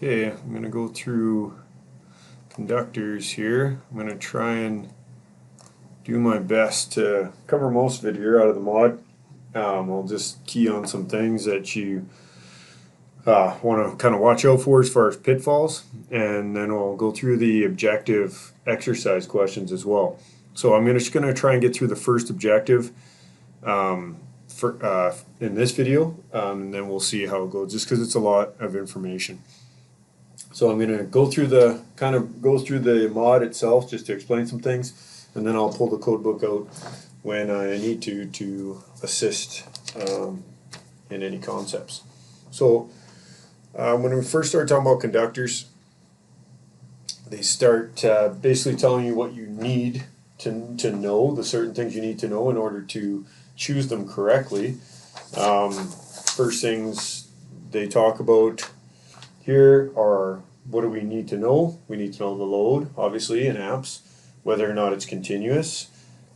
Okay, I'm going to go through conductors here. I'm going to try and do my best to cover most of it here out of the mod. I'll just key on some things that you want to kind of watch out for as far as pitfalls, and then I'll go through the objective exercise questions as well. So I'm just going to try and get through the first objective in this video, and then we'll see how it goes, just because it's a lot of information. So I'm going to go through the mod itself just to explain some things, and then I'll pull the code book out when I need to assist in any concepts. So when we first start talking about conductors, they start basically telling you what you need to know, the certain things you need to know in order to choose them correctly. First things they talk about here are, what do we need to know? We need to know the load, obviously, in amps, whether or not it's continuous,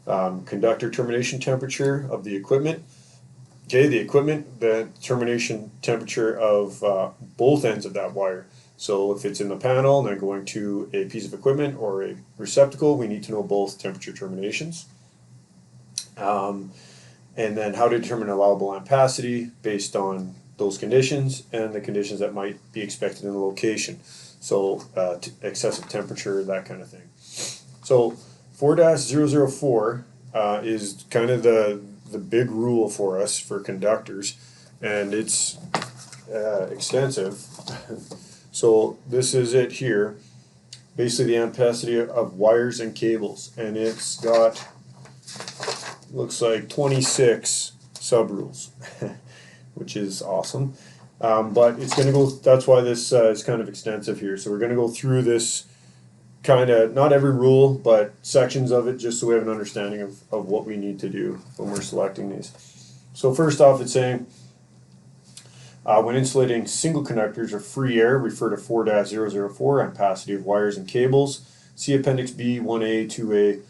conductor termination temperature of the equipment. Okay, the equipment, the termination temperature of both ends of that wire. So if it's in the panel and then going to a piece of equipment or a receptacle, we need to know both temperature terminations. And then how to determine allowable ampacity based on those conditions and the conditions that might be expected in the location. So excessive temperature, that kind of thing. So 4-004 is kind of the big rule for us for conductors, and it's extensive. So this is it here, basically the ampacity of wires and cables, and it's got, looks like 26 sub-rules, which is awesome. But it's going to go, that's why this is kind of extensive here. So we're going to go through this kind of, not every rule, but sections of it, just so we have an understanding of what we need to do when we're selecting these. So first off, it's saying, when insulating single conductors or free air, refer to 4-004, ampacity of wires and cables. See Appendix B, 1A, 2A.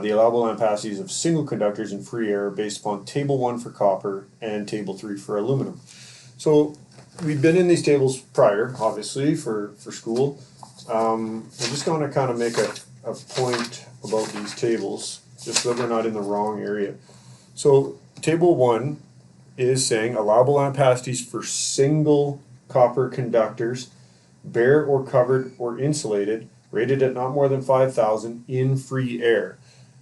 The allowable ampacities of single conductors and free air are based upon Table 1 for copper and Table 3 for aluminum. So we've been in these tables prior, obviously, for school. I'm just going to kind of make a point about these tables, just so that we're not in the wrong area. So Table 1 is saying allowable ampacities for single copper conductors, bare or covered or insulated, rated at not more than 5,000 in free air.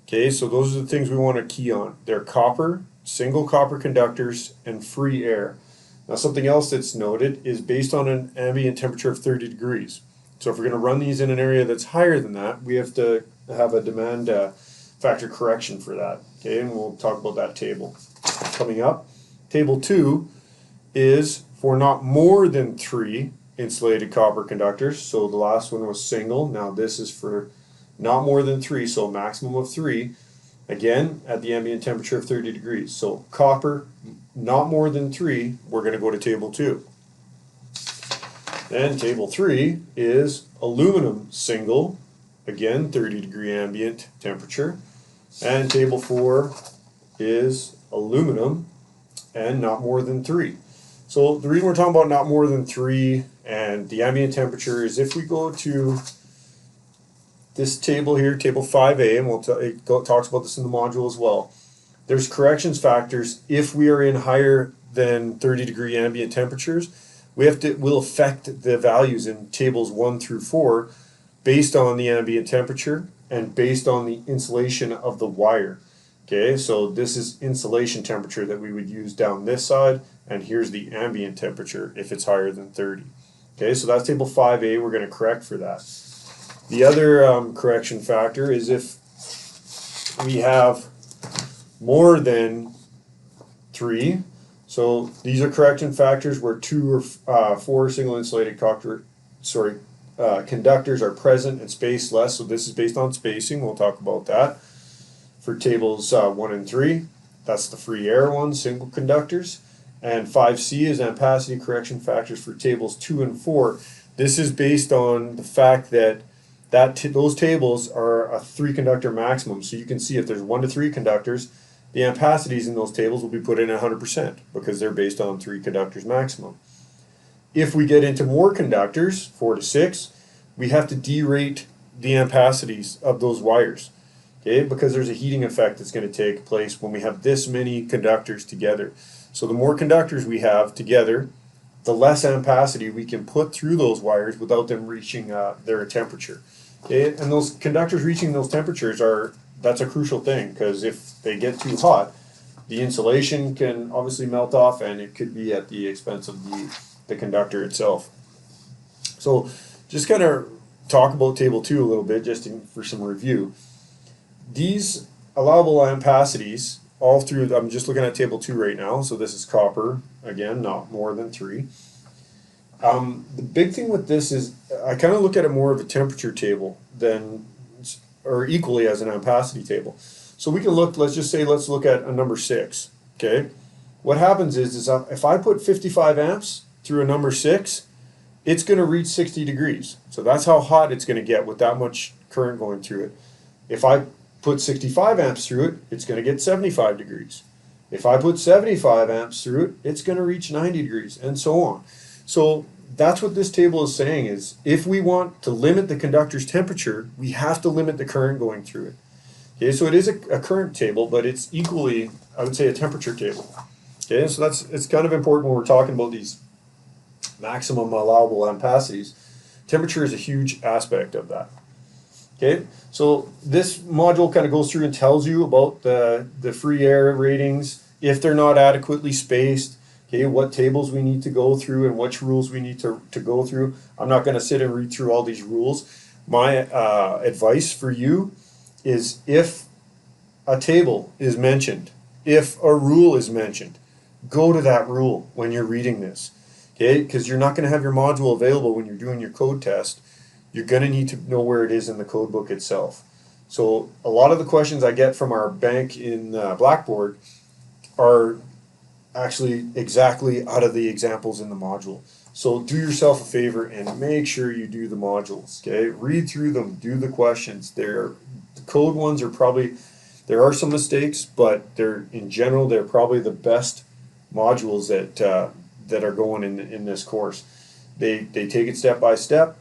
Okay, so those are the things we want to key on. They're copper, single copper conductors, and free air. Now something else that's noted is based on an ambient temperature of 30 degrees. So if we're going to run these in an area that's higher than that, we have to have a demand factor correction for that. Okay, and we'll talk about that table coming up. Table 2 is for not more than 3 insulated copper conductors. So the last one was single. Now this is for not more than 3, so a maximum of 3. Again, at the ambient temperature of 30 degrees. So copper, not more than 3, we're going to go to Table 2. Then Table 3 is aluminum single, again 30 degree ambient temperature. And Table 4 is aluminum and not more than 3. So the reason we're talking about not more than 3 and the ambient temperature is if we go to this table here, Table 5A, and it talks about this in the module as well. There's corrections factors if we are in higher than 30 degree ambient temperatures. We'll affect the values in tables 1 through 4 based on the ambient temperature and based on the insulation of the wire. Okay, so this is insulation temperature that we would use down this side, and here's the ambient temperature if it's higher than 30. Okay, so that's Table 5A, we're going to correct for that. The other correction factor is if we have more than 3. So these are correction factors where 2 or 4 single insulated conductors are present and spaced less. So this is based on spacing. We'll talk about that. For tables 1 and 3, that's the free air one, single conductors. And 5C is ampacity correction factors for tables 2 and 4. This is based on the fact that those tables are a 3 conductor maximum. So you can see if there's 1 to 3 conductors, the ampacities in those tables will be put in at 100% because they're based on 3 conductors maximum. If we get into more conductors, 4 to 6, we have to derate the ampacities of those wires, okay, because there's a heating effect that's going to take place when we have this many conductors together. So the more conductors we have together, the less ampacity we can put through those wires without them reaching their temperature. Okay? And those conductors reaching those temperatures that's a crucial thing, because if they get too hot, the insulation can obviously melt off, and it could be at the expense of the conductor itself. So just kind of talk about table 2 a little bit, just for some review. These allowable ampacities, all through, I'm just looking at table 2 right now, so this is copper, again, not more than 3. The big thing with this is I kind of look at it more of a temperature table or equally as an ampacity table. So we can look, let's look at a number 6, okay? What happens is if I put 55 amps through a number 6, it's going to reach 60 degrees. So that's how hot it's going to get with that much current going through it. If I put 65 amps through it, it's going to get 75 degrees. If I put 75 amps through it, it's going to reach 90 degrees, and so on. So that's what this table is saying, is if we want to limit the conductor's temperature, we have to limit the current going through it. Okay, so it is a current table, but it's equally, I would say, a temperature table. Okay, so it's kind of important when we're talking about these maximum allowable ampacities. Temperature is a huge aspect of that. Okay, so this module kind of goes through and tells you about the free air ratings, if they're not adequately spaced, okay, what tables we need to go through and which rules we need to go through. I'm not going to sit and read through all these rules. My advice for you is, if a table is mentioned, if a rule is mentioned, go to that rule when you're reading this, okay, because you're not going to have your module available when you're doing your code test. You're going to need to know where it is in the code book itself. So a lot of the questions I get from our bank in Blackboard are actually exactly out of the examples in the module. So do yourself a favor and make sure you do the modules, okay? Read through them, do the questions. The code ones are probably, there are some mistakes, but in general, they're probably the best modules that are going in this course. They take it step by step,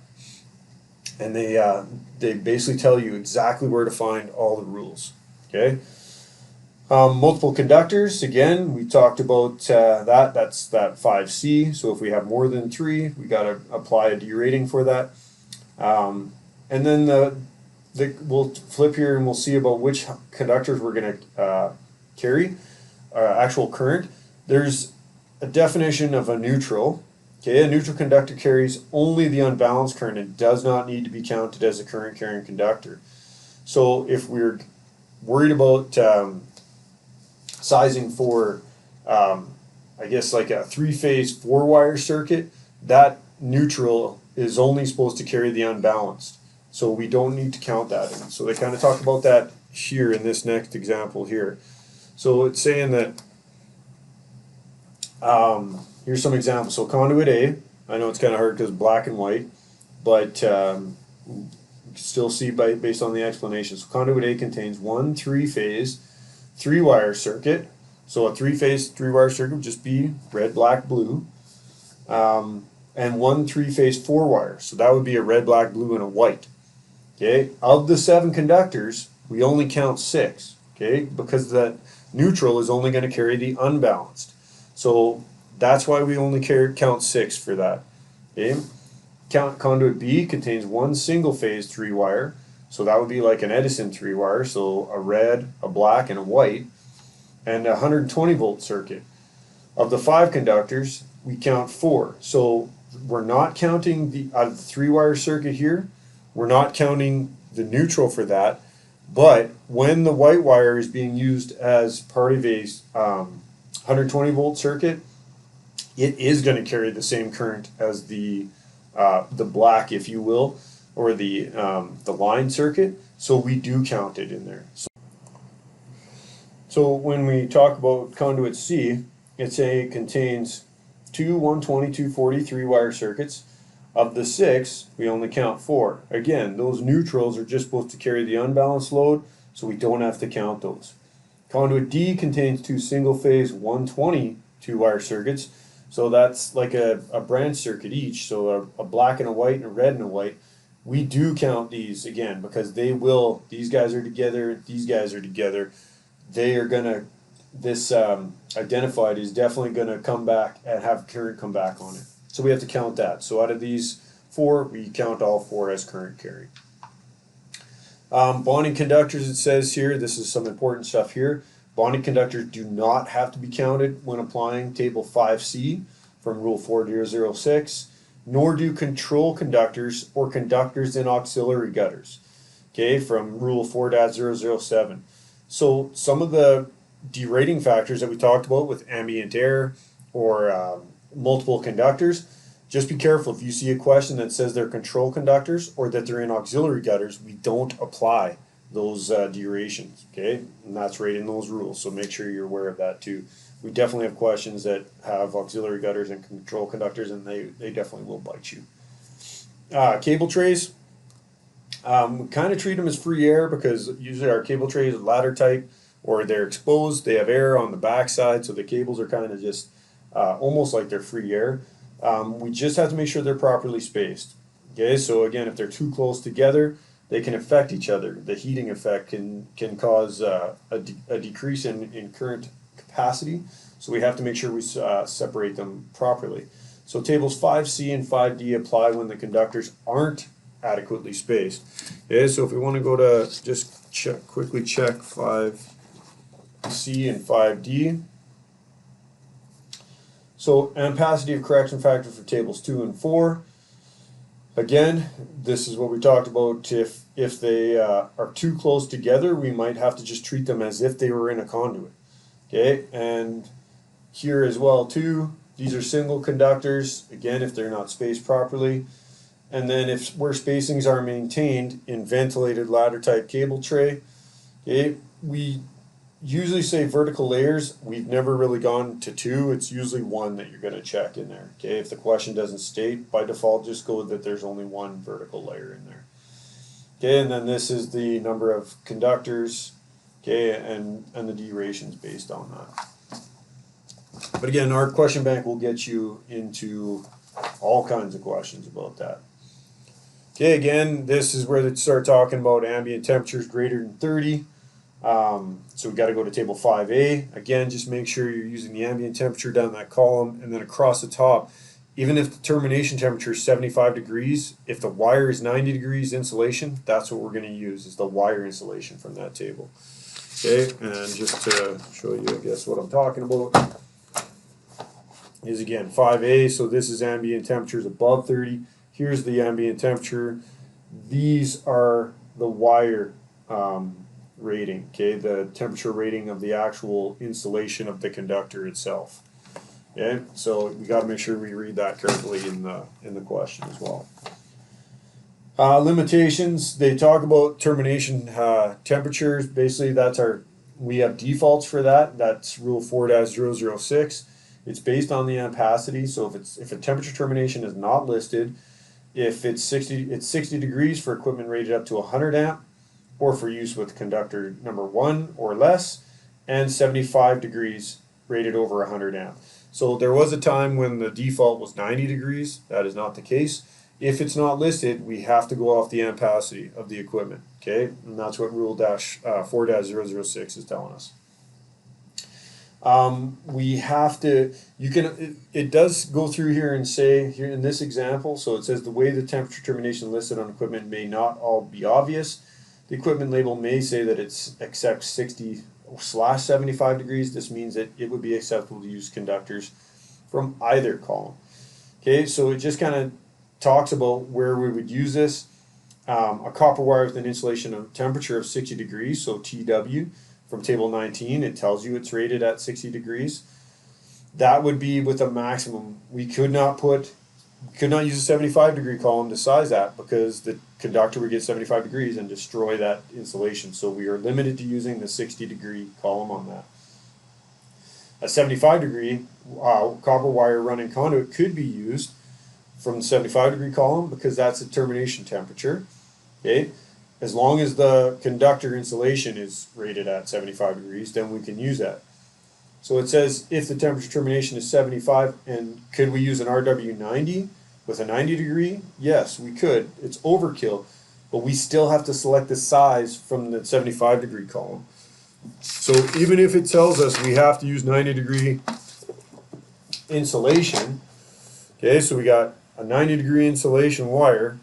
and they basically tell you exactly where to find all the rules, okay? Multiple conductors, again, we talked about that's that 5C. So if we have more than 3, we got to apply a derating for that. And then we'll flip here and we'll see about which conductors we're going to carry actual current. There's a definition of a neutral. Okay, a neutral conductor carries only the unbalanced current and does not need to be counted as a current carrying conductor. So if we're worried about sizing for, I guess, like a 3-phase 4-wire circuit, that neutral is only supposed to carry the unbalanced. So we don't need to count that in. So they kind of talk about that here in this next example here. So it's saying that, here's some examples. So conduit A, I know it's kind of hard because black and white, but you can still see based on the explanation. So conduit A contains one 3-phase 3-wire circuit. So a 3-phase 3-wire circuit would just be red, black, blue. And one 3-phase 4-wire. So that would be a red, black, blue, and a white. Okay, of the 7 conductors, we only count 6. Okay, because that neutral is only going to carry the unbalanced. So that's why we only count 6 for that. Okay, conduit B contains one single-phase 3-wire. So that would be like an Edison 3-wire. So a red, a black, and a white, and a 120-volt circuit. Of the 5 conductors, we count 4. So we're not counting the 3-wire circuit here. We're not counting the neutral for that. But when the white wire is being used as part of a 120-volt circuit, it is going to carry the same current as the black, if you will, or the line circuit. So we do count it in there. So when we talk about conduit C, it contains 2 120, 240 3-wire circuits. Of the 6, we only count 4. Again, those neutrals are just supposed to carry the unbalanced load, so we don't have to count those. Conduit D contains 2 single-phase 120 2-wire circuits. So that's like a branch circuit each. So a black and a white and a red and a white. We do count these again because these guys are together, these guys are together. They are gonna, this identified is definitely gonna come back and have current come back on it. So we have to count that. So out of these four, we count all four as current carry. Bonding conductors, it says here, this is some important stuff here. Bonding conductors do not have to be counted when applying Table 5C from Rule 4006, nor do control conductors or conductors in auxiliary gutters, okay, from Rule 4.007. So some of the derating factors that we talked about with ambient air or multiple conductors, just be careful if you see a question that says they're control conductors or that they're in auxiliary gutters, we don't apply those durations, okay? And that's right in those rules, so make sure you're aware of that too. We definitely have questions that have auxiliary gutters and control conductors, and they definitely will bite you. Cable trays, we kind of treat them as free air because usually our cable trays are ladder type or they're exposed, they have air on the backside, so the cables are kind of just almost like they're free air. We just have to make sure they're properly spaced. Okay, so again, if they're too close together, they can affect each other. The heating effect can cause a decrease in current capacity, so we have to make sure we separate them properly. So tables 5C and 5D apply when the conductors aren't adequately spaced. Okay, so if we want to go to just quickly check 5C and 5D. So ampacity of correction factor for tables 2 and 4. Again, this is what we talked about. If they are too close together, we might have to just treat them as if they were in a conduit. Okay, and here as well too, these are single conductors, again, if they're not spaced properly. And then where spacings are maintained in ventilated ladder type cable tray, okay, we usually say vertical layers. We've never really gone to 2. It's usually 1 that you're going to check in there. Okay, if the question doesn't state, by default, just go that there's only 1 vertical layer in there. Okay, and then this is the number of conductors, okay, and the durations based on that. But again, our question bank will get you into all kinds of questions about that. Okay, again, this is where they start talking about ambient temperatures greater than 30. So we got to go to table 5A. Again, just make sure you're using the ambient temperature down that column, and then across the top, even if the termination temperature is 75 degrees, if the wire is 90 degrees insulation, that's what we're going to use, is the wire insulation from that table. Okay, and just to show you, I guess, what I'm talking about is, again, 5A, so this is ambient temperatures above 30. Here's the ambient temperature. These are the wire rating, okay, the temperature rating of the actual insulation of the conductor itself. Okay, so we got to make sure we read that carefully in the question as well. Limitations, they talk about termination temperatures. Basically, we have defaults for that. That's Rule 4.006. It's based on the ampacity. So if a temperature termination is not listed, if it's 60 degrees for equipment rated up to 100 amp, or for use with conductor number 1 or less, and 75 degrees rated over 100 amp. So there was a time when the default was 90 degrees. That is not the case. If it's not listed, we have to go off the ampacity of the equipment. Okay, and that's what Rule 4.006 is telling us. We have to, it does go through here and say, here in this example, so it says the way the temperature termination listed on equipment may not all be obvious. The equipment label may say that it accepts 60/75 degrees. This means that it would be acceptable to use conductors from either column. Okay, so it just kind of talks about where we would use this. A copper wire with an insulation of temperature of 60 degrees, so TW, from table 19, it tells you it's rated at 60 degrees. That would be with a maximum. We could not use a 75 degree column to size that because the conductor would get 75 degrees and destroy that insulation. So we are limited to using the 60 degree column on that. A 75 degree copper wire running conduit could be used from the 75 degree column because that's the termination temperature. Okay, as long as the conductor insulation is rated at 75 degrees, then we can use that. So it says if the temperature termination is 75, and could we use an RW90 with a 90 degree? Yes, we could. It's overkill, but we still have to select the size from the 75 degree column. So even if it tells us we have to use 90 degree insulation, okay, so we got a 90 degree insulation wire,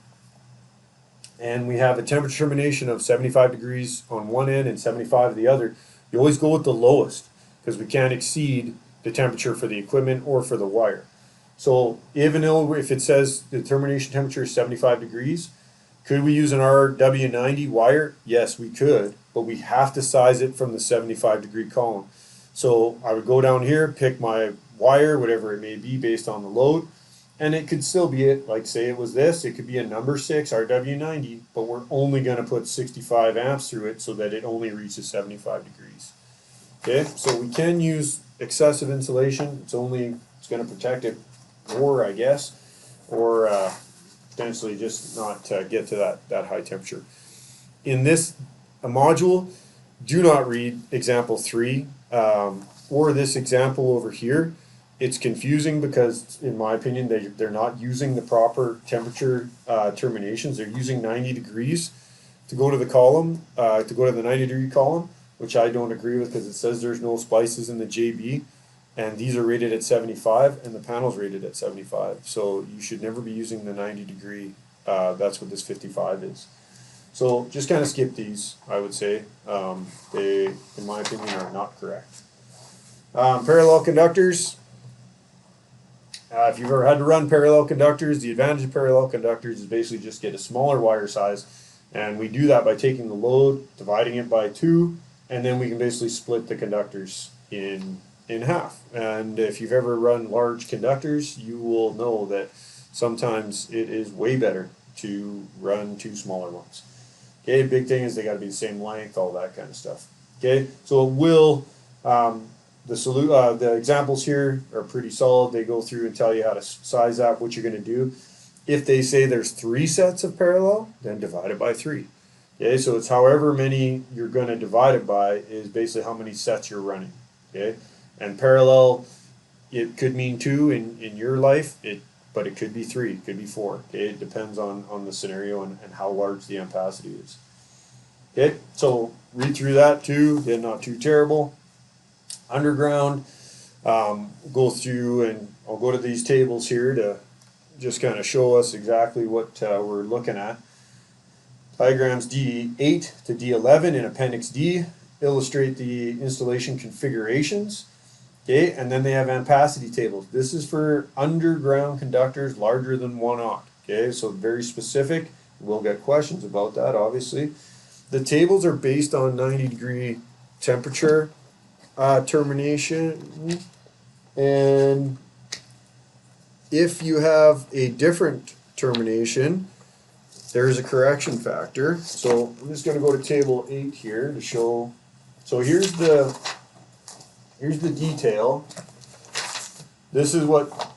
and we have a temperature termination of 75 degrees on one end and 75 at the other, you always go with the lowest because we can't exceed the temperature for the equipment or for the wire. So even though if it says the termination temperature is 75 degrees, could we use an RW90 wire? Yes, we could, but we have to size it from the 75 degree column. So I would go down here, pick my wire, whatever it may be based on the load, and it could still be it, like say it was this, it could be a number 6 RW90, but we're only going to put 65 amps through it so that it only reaches 75 degrees. Okay, so we can use excessive insulation. It's going to protect it more, I guess, or potentially just not get to that high temperature. In this module, do not read example 3 or this example over here. It's confusing because, in my opinion, they're not using the proper temperature terminations. They're using 90 degrees to go to the column, to go to the 90 degree column, which I don't agree with because it says there's no splices in the JB, and these are rated at 75, and the panel's rated at 75. So you should never be using the 90 degree. That's what this 55 is. So just kind of skip these, I would say. They, in my opinion, are not correct. Parallel conductors. If you've ever had to run parallel conductors, the advantage of parallel conductors is basically just get a smaller wire size, and we do that by taking the load, dividing it by 2, and then we can basically split the conductors in half. And if you've ever run large conductors, you will know that sometimes it is way better to run 2 smaller ones. Okay, big thing is they got to be the same length, all that kind of stuff. Okay, so it will. The examples here are pretty solid. They go through and tell you how to size up what you're going to do. If they say there's 3 sets of parallel, then divide it by 3. Okay, so it's however many you're going to divide it by is basically how many sets you're running. Okay, and parallel, it could mean 2 in your life, but it could be 3, it could be 4. Okay, it depends on the scenario and how large the ampacity is. Okay, so read through that too. They're not too terrible. Underground, go through, and I'll go to these tables here to just kind of show us exactly what we're looking at. Diagrams D8 to D11 in Appendix D illustrate the installation configurations. Okay, and then they have ampacity tables. This is for underground conductors larger than 1 aught. Okay, so very specific. We'll get questions about that, obviously. The tables are based on 90 degree temperature termination, and if you have a different termination, there's a correction factor. So I'm just going to go to table 8 here to show. So here's the detail. This is what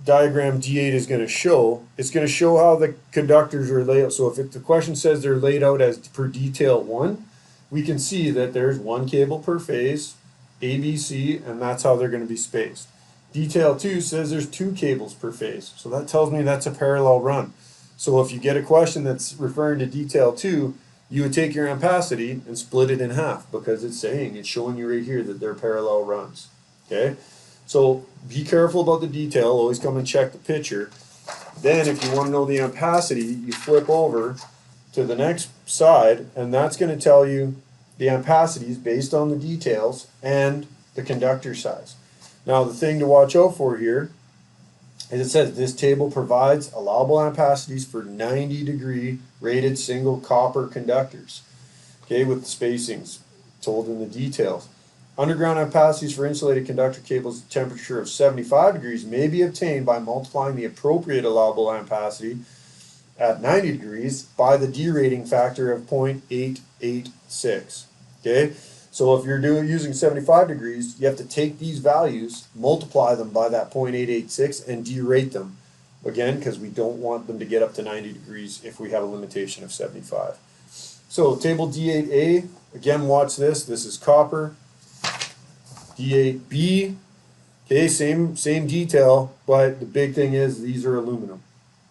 diagram D8 is going to show. It's going to show how the conductors are laid out. So if the question says they're laid out as per detail 1, we can see that there's 1 cable per phase, A, B, C, and that's how they're going to be spaced. Detail 2 says there's 2 cables per phase, so that tells me that's a parallel run. So if you get a question that's referring to detail 2, you would take your ampacity and split it in half because it's showing you right here that they're parallel runs. Okay, so be careful about the detail. Always come and check the picture. Then if you want to know the ampacity, you flip over to the next side, and that's going to tell you the ampacities based on the details and the conductor size. Now the thing to watch out for here is it says this table provides allowable ampacities for 90 degree rated single copper conductors. Okay, with the spacings told in the details. Underground ampacities for insulated conductor cables at a temperature of 75 degrees may be obtained by multiplying the appropriate allowable ampacity at 90 degrees by the derating factor of 0.886. Okay, so if you're using 75 degrees, you have to take these values, multiply them by that 0.886, and derate them. Again, because we don't want them to get up to 90 degrees if we have a limitation of 75. So table D8A, again watch this. This is copper. D8B. Okay, same detail, but the big thing is these are aluminum.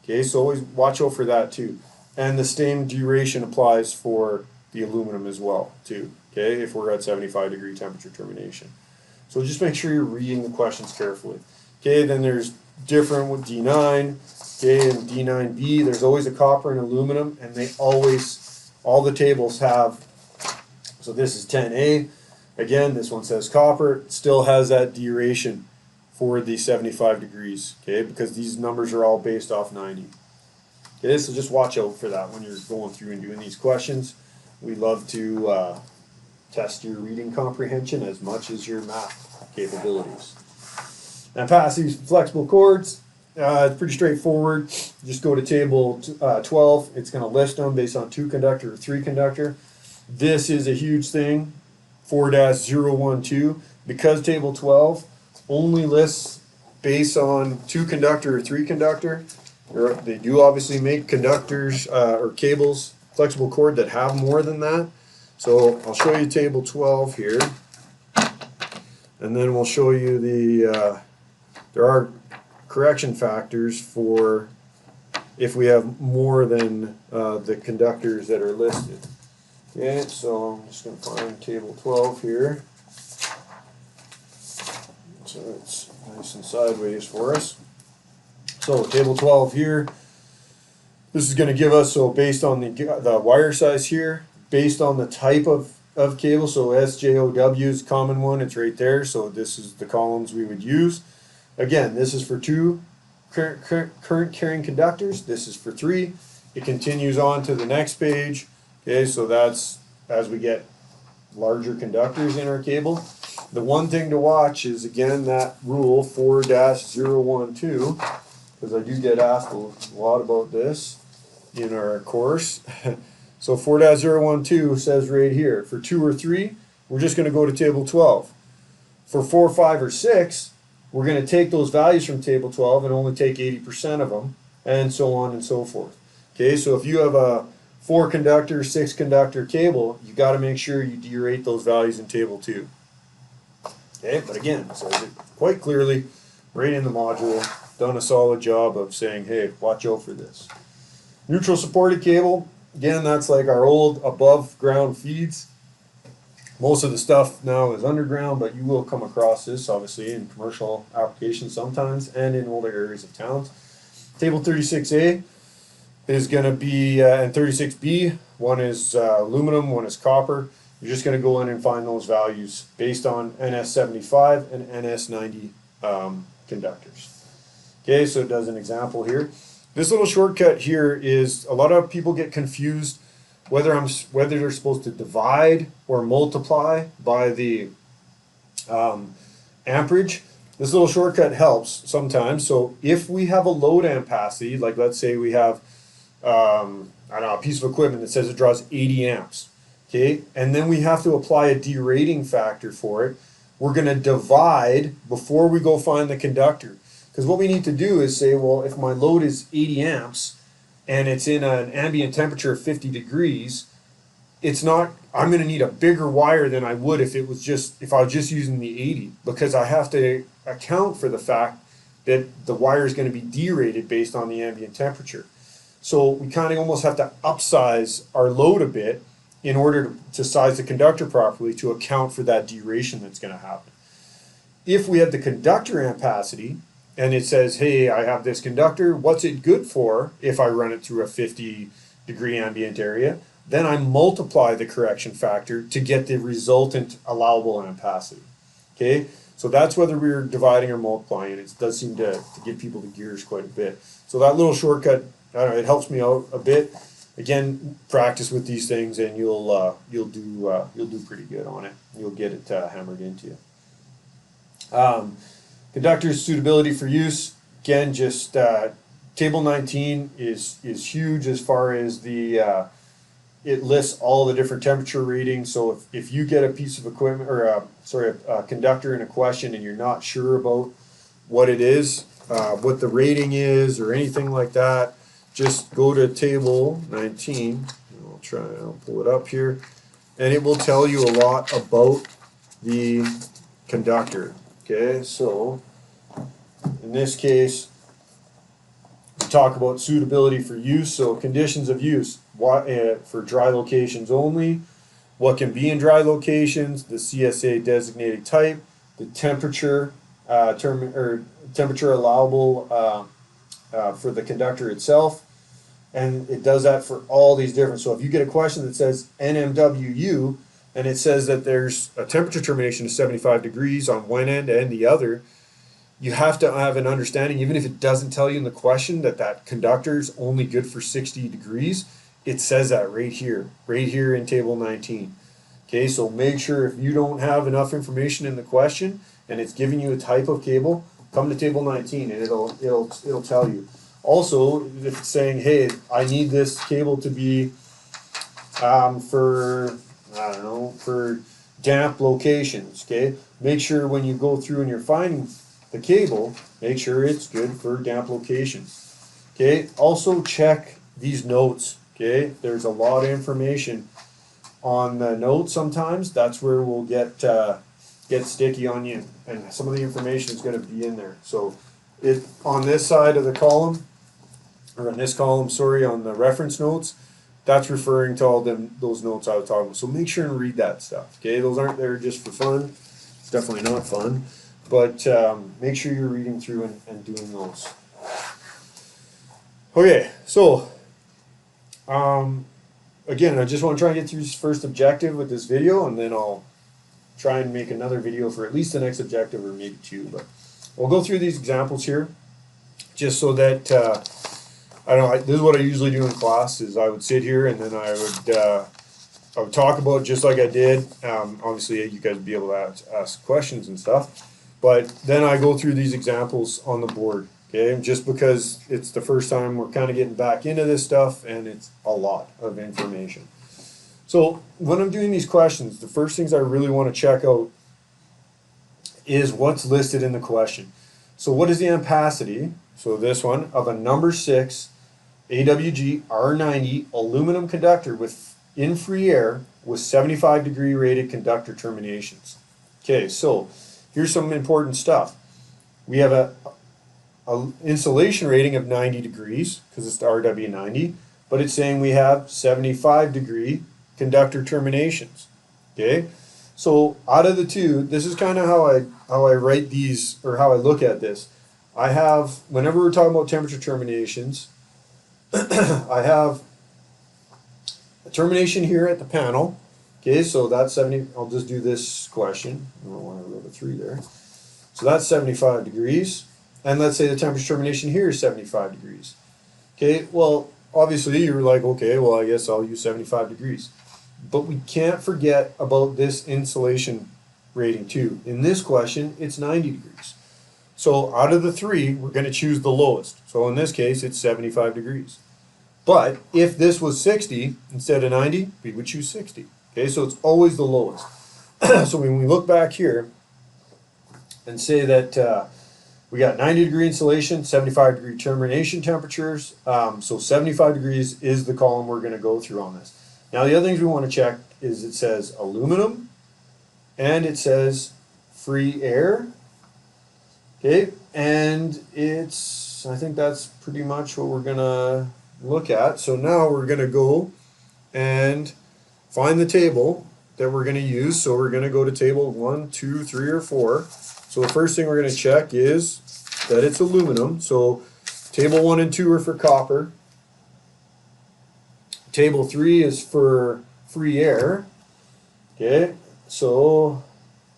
Okay, so always watch out for that too. And the same duration applies for the aluminum as well too. Okay, if we're at 75-degree temperature termination. So just make sure you're reading the questions carefully. Okay, then there's different with D9. Okay, and D9B, there's always a copper and aluminum, and they always, all the tables have, so this is 10A. Again, this one says copper, it still has that duration for the 75 degrees, okay, because these numbers are all based off 90. Okay, so just watch out for that when you're going through and doing these questions. We love to test your reading comprehension as much as your math capabilities. Ampacity flexible chords, it's pretty straightforward. Just go to table 12. It's going to list them based on 2 conductor or 3 conductor. This is a huge thing, 4-012, because table 12 only lists based on 2 conductor or 3 conductor. They do obviously make conductors or cables, flexible cord that have more than that. So I'll show you table 12 here, and then we'll show you the, there are correction factors for if we have more than the conductors that are listed. Okay, so I'm just going to find table 12 here. So it's nice and sideways for us. So table 12 here, this is going to give us, so based on the wire size here, based on the type of cable, so SJOW is a common one, it's right there, so this is the columns we would use. Again, this is for 2 current carrying conductors, this is for 3. It continues on to the next page. Okay, so that's as we get larger conductors in our cable. The one thing to watch is, again, that rule 4-012, because I do get asked a lot about this in our course. So 4-012 says right here, for 2 or 3, we're just going to go to table 12. For 4, 5, or 6, we're going to take those values from table 12 and only take 80% of them, and so on and so forth. Okay, so if you have a 4 conductor, 6 conductor cable, you got to make sure you derate those values in table 2. Okay, but again, it says it quite clearly right in the module. Done a solid job of saying, hey, watch out for this. Neutral supported cable, again, that's like our old above ground feeds. Most of the stuff now is underground, but you will come across this obviously in commercial applications sometimes and in older areas of towns. Table 36A is going to be, and 36B, one is aluminum, one is copper. You're just going to go in and find those values based on NS75 and NS90 conductors. Okay, so it does an example here. This little shortcut here is, a lot of people get confused whether they're supposed to divide or multiply by the amperage. This little shortcut helps sometimes. So if we have a load ampacity, like let's say we have I don't know, a piece of equipment that says it draws 80 amps, okay, and then we have to apply a derating factor for it, we're going to divide before we go find the conductor. Because what we need to do is say, well, if my load is 80 amps and it's in an ambient temperature of 50 degrees, it's not, I'm going to need a bigger wire than I would if I was just using the 80, because I have to account for the fact that the wire is going to be derated based on the ambient temperature. So we kind of almost have to upsize our load a bit in order to size the conductor properly to account for that deration that's going to happen. If we have the conductor ampacity and it says, hey, I have this conductor, what's it good for if I run it through a 50-degree ambient area? Then I multiply the correction factor to get the resultant allowable ampacity. Okay, so that's whether we're dividing or multiplying. It does seem to give people the gears quite a bit. So that little shortcut, I don't know, it helps me out a bit. Again, practice with these things, and you'll do pretty good on it. You'll get it hammered into you. Conductors suitability for use. Again, just table 19 is huge as far as the it lists all the different temperature readings. So if you get a piece of equipment or a conductor in a question and you're not sure about what it is, what the rating is, or anything like that, just go to table 19. I'll pull it up here, and it will tell you a lot about the conductor. Okay, so in this case, we talk about suitability for use, so conditions of use for dry locations only, what can be in dry locations, the CSA designated type, the temperature, temperature allowable for the conductor itself, and it does that for all these different. So if you get a question that says NMWU, and it says that there's a temperature termination of 75 degrees on one end and the other, you have to have an understanding, even if it doesn't tell you in the question that that conductor is only good for 60 degrees, it says that right here in table 19. Okay, so make sure if you don't have enough information in the question and it's giving you a type of cable, come to table 19 and it'll tell you. Also, if it's saying, hey, I need this cable to be for, I don't know, for damp locations, okay? Make sure when you go through and you're finding the cable, make sure it's good for damp locations. Okay, also check these notes, okay? There's a lot of information on the notes sometimes. That's where we'll get sticky on you, and some of the information is going to be in there. So it on this side of the column, or on this column, sorry, on the reference notes, that's referring to all those notes I was talking about. So make sure and read that stuff, okay? Those aren't there just for fun. It's definitely not fun. But make sure you're reading through and doing those. Okay, so again, I just want to try and get through this first objective with this video, and then I'll try and make another video for at least the next objective, or maybe two. But we'll go through these examples here, just so that I don't know. This is what I usually do in class: is I would sit here and then I would talk about just like I did. Obviously, you guys would be able to ask questions and stuff. But then I go through these examples on the board, okay? Just because it's the first time we're kind of getting back into this stuff, and it's a lot of information. So when I'm doing these questions, the first things I really want to check out is what's listed in the question. So what is the ampacity, so this one, of a number 6 AWG R90 aluminum conductor in free air with 75 degree rated conductor terminations? Okay, so here's some important stuff. We have a insulation rating of 90 degrees because it's the RW90, but it's saying we have 75 degree conductor terminations. Okay, so out of the two, this is kind of how I write these, or how I look at this. I have, whenever we're talking about temperature terminations, I have a termination here at the panel. Okay, so that's 70, I'll just do this question. I don't want to wrote a 3 there. So that's 75 degrees. And let's say the temperature termination here is 75 degrees. Okay, well, obviously you're like, okay, well, I guess I'll use 75 degrees. But we can't forget about this insulation rating too. In this question, it's 90 degrees. So out of the 3, we're going to choose the lowest. So in this case, it's 75 degrees. But if this was 60 instead of 90, we would choose 60. Okay, so it's always the lowest. So when we look back here and say that we got 90 degree insulation, 75 degree termination temperatures, so 75 degrees is the column we're going to go through on this. Now the other things we want to check is it says aluminum and it says free air. Okay, and I think that's pretty much what we're going to look at. So now we're going to go and find the table that we're going to use. So we're going to go to table 1, 2, 3, or 4. So the first thing we're going to check is that it's aluminum. So table 1 and 2 are for copper. Table 3 is for free air. Okay, so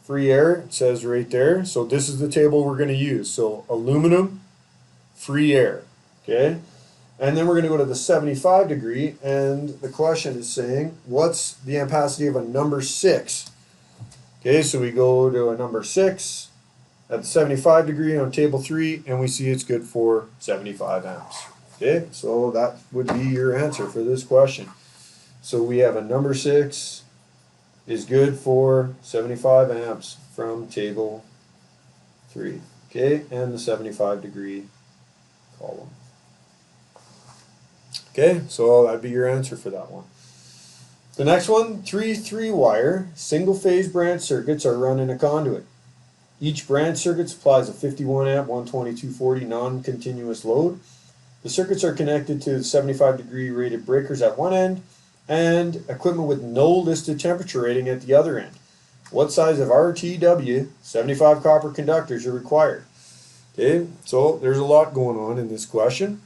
free air, it says right there. So this is the table we're going to use. So aluminum, free air. Okay. And then we're going to go to the 75 degree, and the question is saying, what's the ampacity of a number 6? Okay, so we go to a number 6 at the 75 degree on table 3, and we see it's good for 75 amps. Okay, so that would be your answer for this question. So we have a number 6 is good for 75 amps from table 3. Okay, and the 75 degree column. Okay, so that'd be your answer for that one. The next one, 3 3-wire single phase branch circuits are run in a conduit. Each branch circuit supplies a 51 amp 120/240 non-continuous load. The circuits are connected to 75-degree rated breakers at one end and equipment with no listed temperature rating at the other end. What size of RTW 75 copper conductors are required? Okay, so there's a lot going on in this question.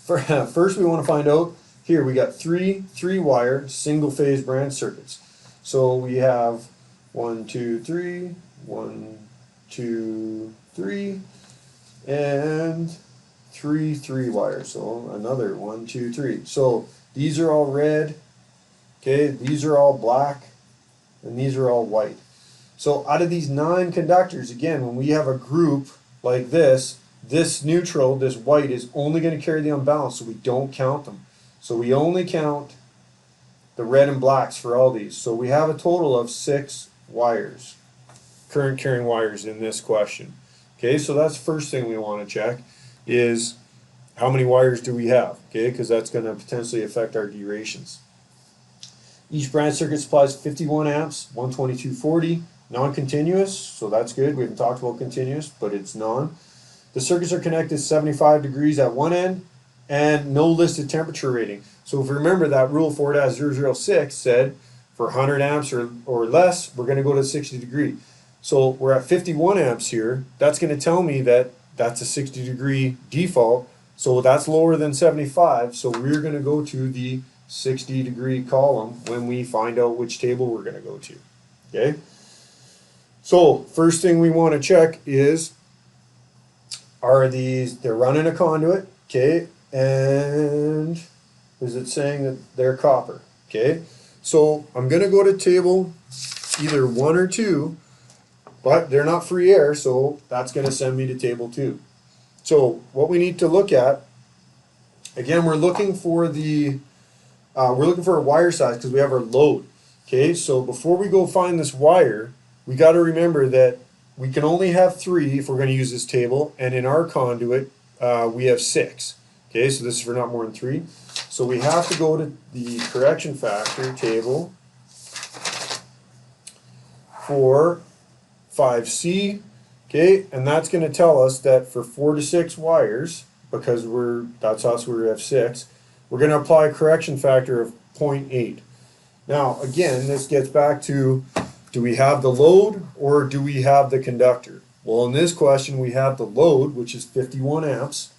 First, we want to find out, here we got three-wire single-phase branch circuits. So we have 1, 2, 3, 1, 2, 3, and three wires. So another 1, 2, 3. So these are all red, okay, these are all black, and these are all white. So out of these 9 conductors, again, when we have a group like this neutral, this white, is only going to carry the unbalanced, so we don't count them. So we only count the red and blacks for all these. So we have a total of 6 wires, current carrying wires in this question. Okay, so that's the first thing we want to check is how many wires do we have, okay, because that's going to potentially affect our durations. Each branch circuit supplies 51 amps, 122/40, non-continuous, so that's good. We haven't talked about continuous, but it's non. The circuits are connected 75 degrees at one end and no listed temperature rating. So if you remember that rule 4-006 said for 100 amps or less, we're going to go to 60 degree. So we're at 51 amps here. That's going to tell me that that's a 60 degree default. So that's lower than 75. So we're going to go to the 60 degree column when we find out which table we're going to go to. Okay. So first thing we want to check is, are these, they're running a conduit, okay, and is it saying that they're copper, okay? So I'm going to go to table either 1 or 2, but they're not free air, so that's going to send me to table 2. So what we need to look at, again, we're looking for the, we're looking for a wire size because we have our load, okay? So before we go find this wire, we got to remember that we can only have 3 if we're going to use this table, and in our conduit we have 6. Okay, so this is for not more than 3. So we have to go to the correction factor table for 5C, okay, and that's going to tell us that for 4 to 6 wires, because that's us, we have 6, we're going to apply a correction factor of 0.8. Now, again, this gets back to, do we have the load or do we have the conductor? Well, in this question, we have the load, which is 51 amps,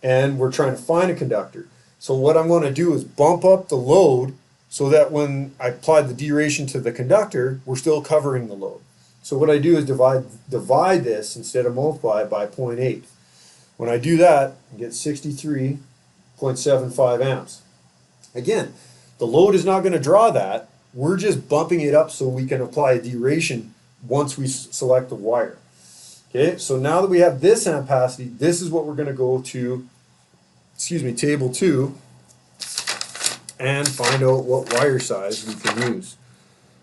and we're trying to find a conductor. So what I'm going to do is bump up the load so that when I apply the duration to the conductor, we're still covering the load. So what I do is divide this instead of multiply it by 0.8. When I do that, I get 63.75 amps. Again, the load is not going to draw that. We're just bumping it up so we can apply a duration once we select the wire. Okay, so now that we have this ampacity, this is what we're going to go to, table 2, and find out what wire size we can use.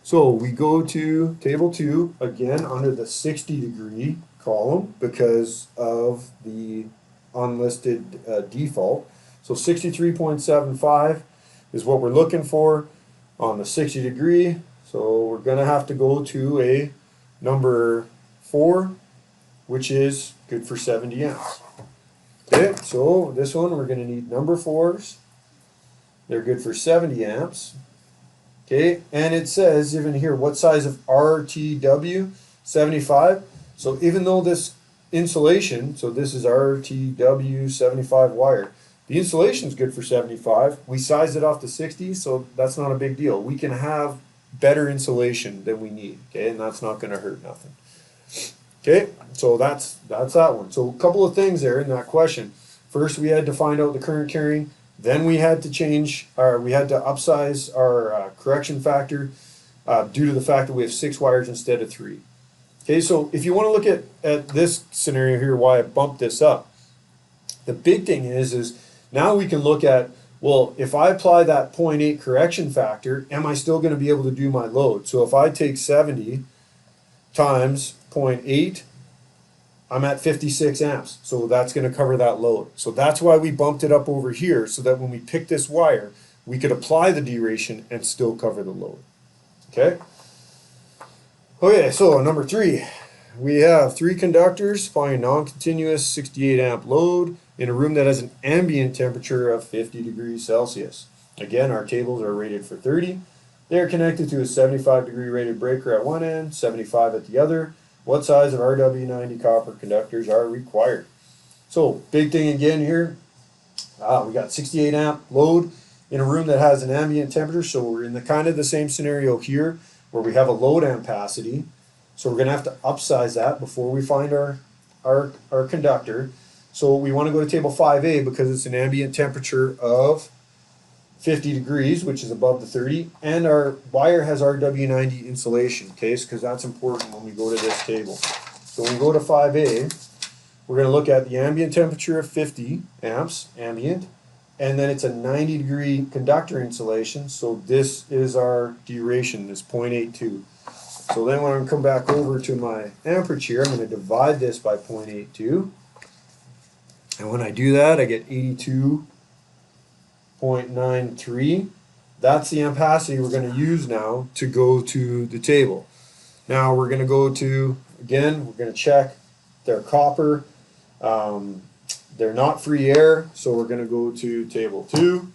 So we go to table 2, again under the 60 degree column because of the unlisted default. So 63.75 is what we're looking for on the 60 degree. So we're going to have to go to a number 4, which is good for 70 amps. Okay, so this one we're going to need number 4s. They're good for 70 amps. Okay, and it says even here what size of RTW, 75. So even though this insulation, so this is RTW 75 wire, the insulation is good for 75. We sized it off to 60, so that's not a big deal. We can have better insulation than we need, okay, and that's not going to hurt nothing. Okay, so that's that one. So a couple of things there in that question. First, we had to find out the current carrying. Then we had to upsize our correction factor due to the fact that we have 6 wires instead of 3. Okay, so if you want to look at this scenario here, why I bumped this up, the big thing is now we can look at, well, if I apply that 0.8 correction factor, am I still going to be able to do my load? So if I take 70 times 0.8, I'm at 56 amps. So that's going to cover that load. So that's why we bumped it up over here, so that when we pick this wire, we could apply the duration and still cover the load. Okay? Okay, so number 3. We have 3 conductors following non-continuous 68 amp load in a room that has an ambient temperature of 50 degrees Celsius. Again, our tables are rated for 30. They are connected to a 75 degree rated breaker at one end, 75 at the other. What size of RW90 copper conductors are required? So, big thing again here, we got 68 amp load in a room that has an ambient temperature, so we're in the kind of the same scenario here where we have a load ampacity. So we're going to have to upsize that before we find our conductor. So we want to go to table 5A because it's an ambient temperature of 50 degrees, which is above the 30, and our wire has RW90 insulation, okay, because that's important when we go to this table. So when we go to 5A, we're going to look at the ambient temperature of 50 amps, ambient, and then it's a 90 degree conductor insulation, so this is our duration, this 0.82. So then when I come back over to my amperage here, I'm going to divide this by 0.82. And when I do that, I get 82.93. That's the ampacity we're going to use now to go to the table. Now we're going to go to, again, we're going to check their copper. They're not free air, so we're going to go to table 2.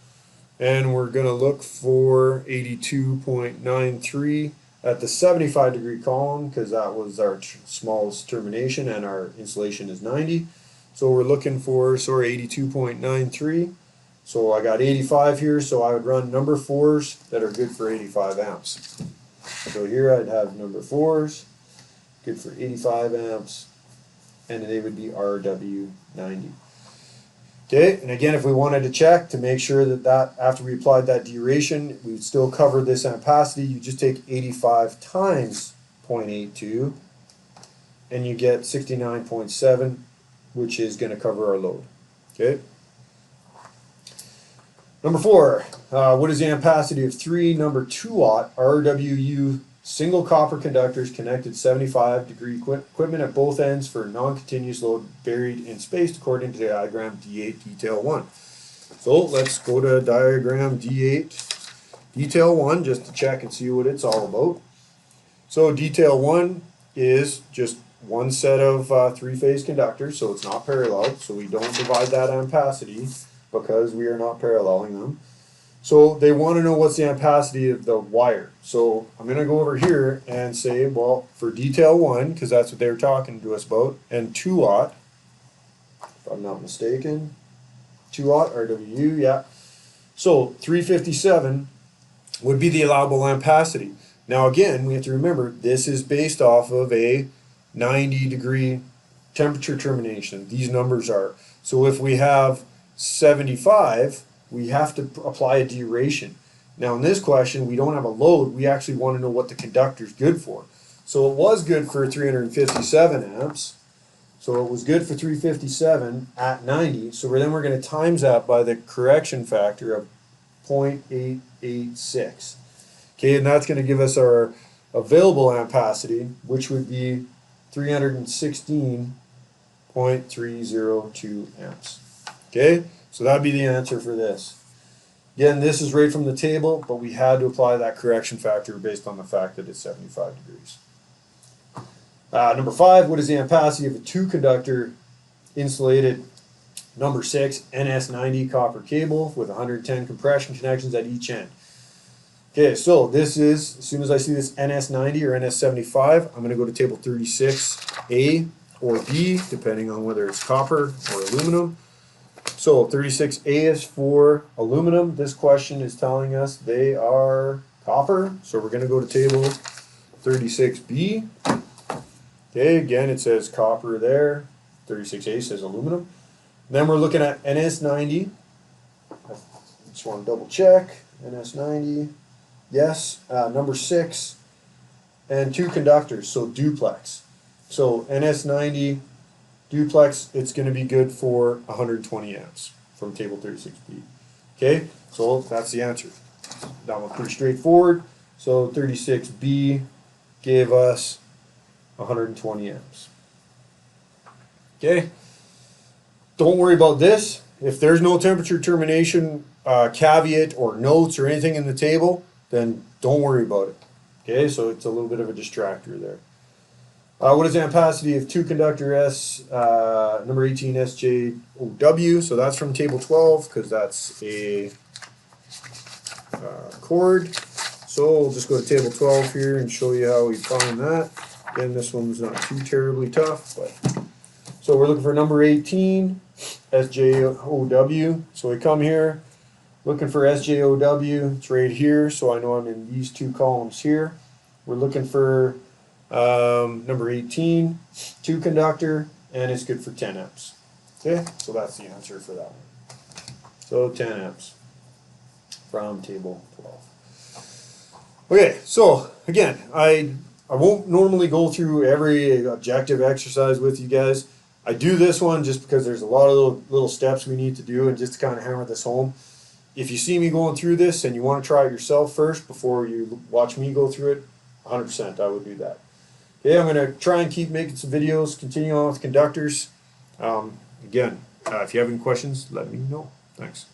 And we're going to look for 82.93 at the 75 degree column because that was our smallest termination and our insulation is 90. So we're looking for, 82.93. So I got 85 here, so I would run number 4s that are good for 85 amps. So here I'd have number 4s, good for 85 amps, and they would be RW90. Okay, and again, if we wanted to check to make sure that after we applied that duration, we would still cover this ampacity, you just take 85 times 0.82, and you get 69.7, which is going to cover our load. Okay. Number 4, what is the ampacity of 3 number 2 watt RWU single copper conductors connected 75 degree equipment at both ends for non-continuous load buried in space according to diagram D8 detail 1. So let's go to diagram D8 detail 1 just to check and see what it's all about. So detail 1 is just one set of 3-phase conductors, so it's not parallel, so we don't divide that ampacity because we are not paralleling them. So they want to know what's the ampacity of the wire. So I'm going to go over here and say, well, for detail 1, because that's what they were talking to us about, and 2 watt, if I'm not mistaken, 2 watt RWU, yeah. So 357 would be the allowable ampacity. Now again, we have to remember, this is based off of a 90 degree temperature termination. These numbers are. So if we have 75, we have to apply a duration. Now in this question, we don't have a load, we actually want to know what the conductor is good for. So it was good for 357 amps, so it was good for 357 at 90, so then we're going to times that by the correction factor of 0.886. Okay, and that's going to give us our available ampacity, which would be 316.302 amps. Okay, so that'd be the answer for this. Again, this is right from the table, but we had to apply that correction factor based on the fact that it's 75 degrees. Number 5, what is the ampacity of a 2-conductor insulated number 6 NS90 copper cable with 110 compression connections at each end? Okay, so this is, as soon as I see this NS90 or NS75, I'm going to go to table 36A or B, depending on whether it's copper or aluminum. So 36A is for aluminum. This question is telling us they are copper. So we're going to go to table 36B. Okay, again it says copper there. 36A says aluminum. Then we're looking at NS90. I just want to double check. NS90. Yes, number 6 and 2 conductors, so duplex. So NS90 duplex, it's going to be good for 120 amps from table 36B. Okay, so that's the answer. That one's pretty straightforward. So 36B gave us 120 amps. Okay, don't worry about this. If there's no temperature termination caveat or notes or anything in the table, then don't worry about it. Okay, so it's a little bit of a distractor there. What is the ampacity of 2 conductor S, number 18 SJOW? So that's from table 12 because that's a chord. So we'll just go to table 12 here and show you how we find that. Again, this one's not too terribly tough, but so we're looking for number 18 SJOW. So we come here looking for SJOW. It's right here, so I know I'm in these 2 columns here. We're looking for number 18, 2 conductor, and it's good for 10 amps. Okay, so that's the answer for that one. So 10 amps from table 12. Okay, so again, I won't normally go through every objective exercise with you guys. I do this one just because there's a lot of little steps we need to do, and just to kind of hammer this home. If you see me going through this and you want to try it yourself first before you watch me go through it, 100% I would do that. Okay, I'm going to try and keep making some videos, continue on with conductors. Again, if you have any questions, let me know. Thanks.